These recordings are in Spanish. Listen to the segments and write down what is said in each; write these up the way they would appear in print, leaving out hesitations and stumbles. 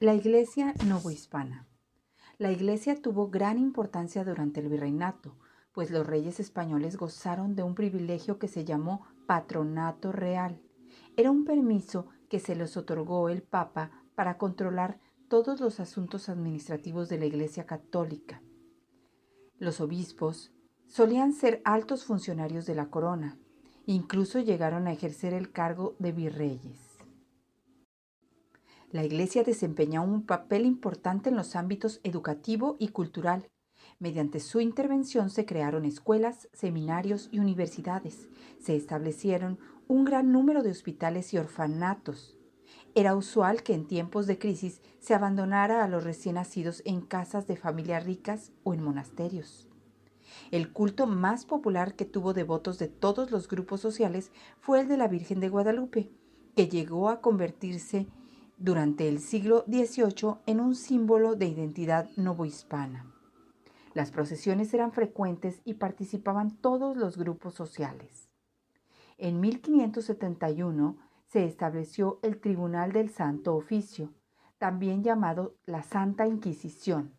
La Iglesia novohispana. La Iglesia tuvo gran importancia durante el virreinato, pues los reyes españoles gozaron de un privilegio que se llamó patronato real. Era un permiso que se les otorgó el Papa para controlar todos los asuntos administrativos de la Iglesia católica. Los obispos solían ser altos funcionarios de la corona, incluso llegaron a ejercer el cargo de virreyes. La Iglesia desempeñó un papel importante en los ámbitos educativo y cultural. Mediante su intervención se crearon escuelas, seminarios y universidades. Se establecieron un gran número de hospitales y orfanatos. Era usual que en tiempos de crisis se abandonara a los recién nacidos en casas de familias ricas o en monasterios. El culto más popular que tuvo devotos de todos los grupos sociales fue el de la Virgen de Guadalupe, que llegó a convertirse durante el siglo XVIII en un símbolo de identidad novohispana. Las procesiones eran frecuentes y participaban todos los grupos sociales. En 1571 se estableció el Tribunal del Santo Oficio, también llamado la Santa Inquisición.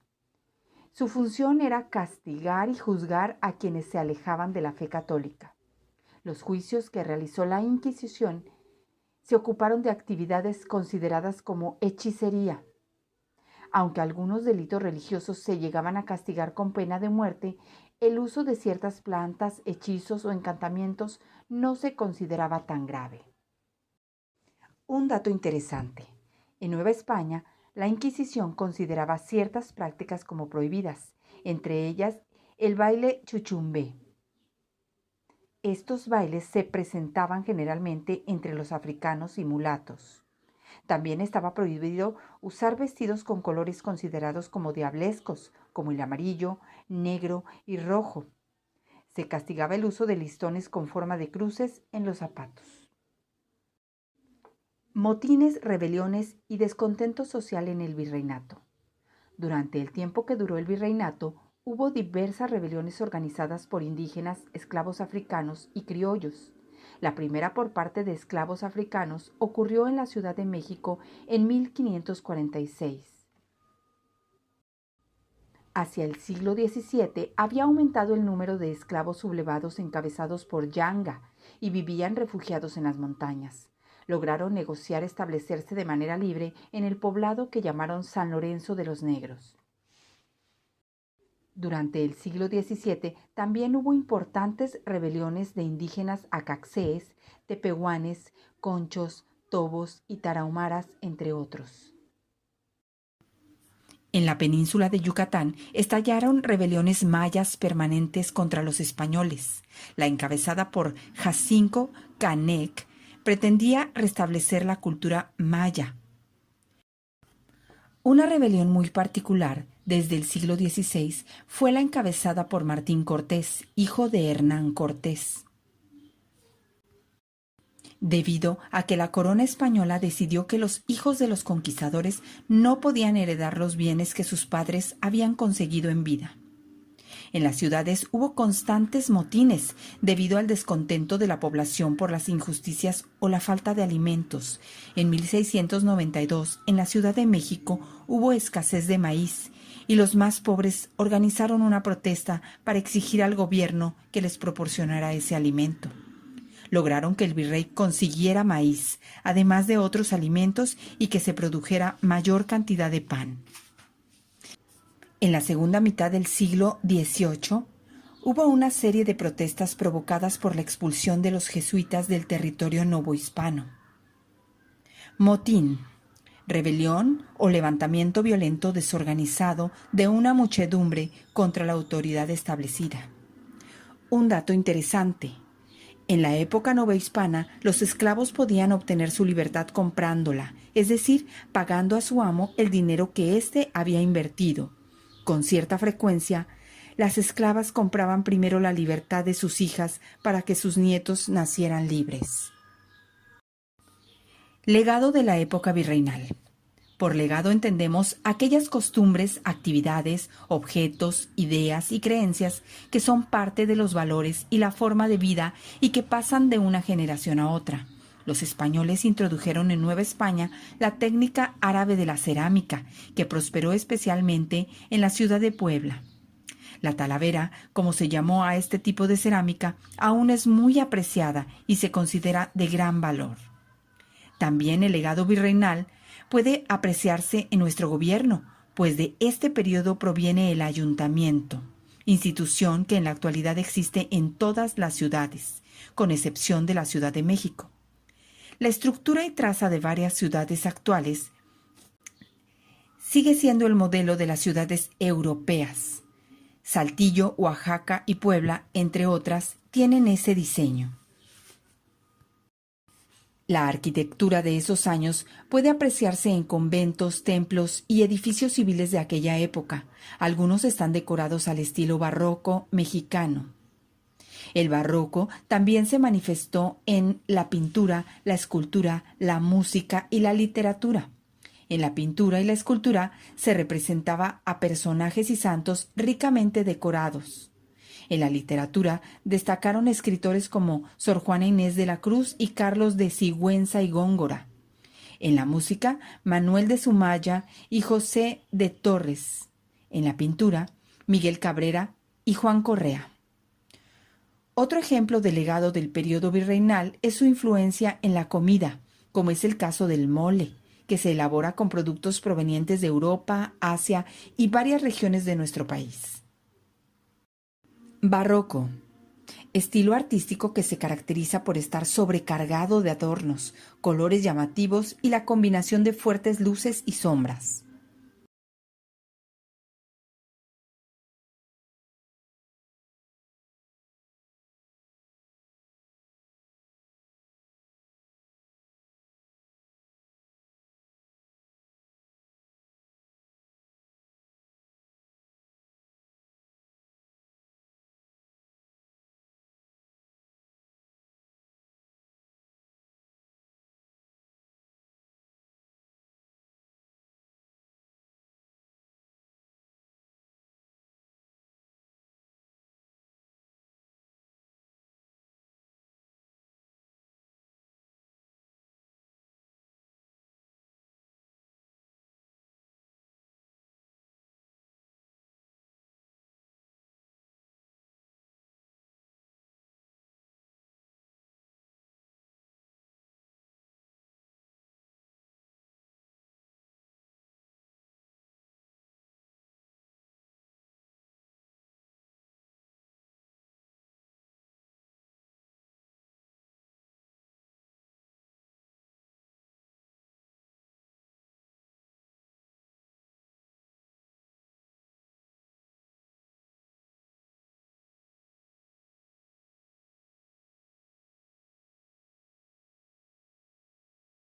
Su función era castigar y juzgar a quienes se alejaban de la fe católica. Los juicios que realizó la Inquisición se ocuparon de actividades consideradas como hechicería. Aunque algunos delitos religiosos se llegaban a castigar con pena de muerte, el uso de ciertas plantas, hechizos o encantamientos no se consideraba tan grave. Un dato interesante. En Nueva España, la Inquisición consideraba ciertas prácticas como prohibidas, entre ellas el baile chuchumbé. Estos bailes se presentaban generalmente entre los africanos y mulatos. También estaba prohibido usar vestidos con colores considerados como diablescos, como el amarillo, negro y rojo. Se castigaba el uso de listones con forma de cruces en los zapatos. Motines, rebeliones y descontento social en el virreinato. Durante el tiempo que duró el virreinato, hubo diversas rebeliones organizadas por indígenas, esclavos africanos y criollos. La primera por parte de esclavos africanos ocurrió en la Ciudad de México en 1546. Hacia el siglo XVII había aumentado el número de esclavos sublevados encabezados por Yanga y vivían refugiados en las montañas. Lograron negociar establecerse de manera libre en el poblado que llamaron San Lorenzo de los Negros. Durante el siglo XVII también hubo importantes rebeliones de indígenas acaxés, tepehuanes, conchos, tobos y tarahumaras, entre otros. En la península de Yucatán estallaron rebeliones mayas permanentes contra los españoles. La encabezada por Jacinto Canec pretendía restablecer la cultura maya. Una rebelión muy particular desde el siglo XVI fue la encabezada por Martín Cortés, hijo de Hernán Cortés. Debido a que la corona española decidió que los hijos de los conquistadores no podían heredar los bienes que sus padres habían conseguido en vida. En las ciudades hubo constantes motines debido al descontento de la población por las injusticias o la falta de alimentos. En 1692, en la Ciudad de México, hubo escasez de maíz y los más pobres organizaron una protesta para exigir al gobierno que les proporcionara ese alimento. Lograron que el virrey consiguiera maíz, además de otros alimentos, y que se produjera mayor cantidad de pan. En la segunda mitad del siglo XVIII, hubo una serie de protestas provocadas por la expulsión de los jesuitas del territorio novohispano. Motín, rebelión o levantamiento violento desorganizado de una muchedumbre contra la autoridad establecida. Un dato interesante. En la época novohispana, los esclavos podían obtener su libertad comprándola, es decir, pagando a su amo el dinero que éste había invertido. Con cierta frecuencia, las esclavas compraban primero la libertad de sus hijas para que sus nietos nacieran libres. Legado de la época virreinal. Por legado entendemos aquellas costumbres, actividades, objetos, ideas y creencias que son parte de los valores y la forma de vida y que pasan de una generación a otra. Los españoles introdujeron en Nueva España la técnica árabe de la cerámica, que prosperó especialmente en la ciudad de Puebla. La talavera, como se llamó a este tipo de cerámica, aún es muy apreciada y se considera de gran valor. También el legado virreinal puede apreciarse en nuestro gobierno, pues de este periodo proviene el ayuntamiento, institución que en la actualidad existe en todas las ciudades, con excepción de la Ciudad de México. La estructura y traza de varias ciudades actuales sigue siendo el modelo de las ciudades europeas. Saltillo, Oaxaca y Puebla, entre otras, tienen ese diseño. La arquitectura de esos años puede apreciarse en conventos, templos y edificios civiles de aquella época. Algunos están decorados al estilo barroco mexicano. El barroco también se manifestó en la pintura, la escultura, la música y la literatura. En la pintura y la escultura se representaba a personajes y santos ricamente decorados. En la literatura destacaron escritores como Sor Juana Inés de la Cruz y Carlos de Sigüenza y Góngora. En la música, Manuel de Sumaya y José de Torres. En la pintura, Miguel Cabrera y Juan Correa. Otro ejemplo de legado del periodo virreinal es su influencia en la comida, como es el caso del mole, que se elabora con productos provenientes de Europa, Asia y varias regiones de nuestro país. Barroco. Estilo artístico que se caracteriza por estar sobrecargado de adornos, colores llamativos y la combinación de fuertes luces y sombras.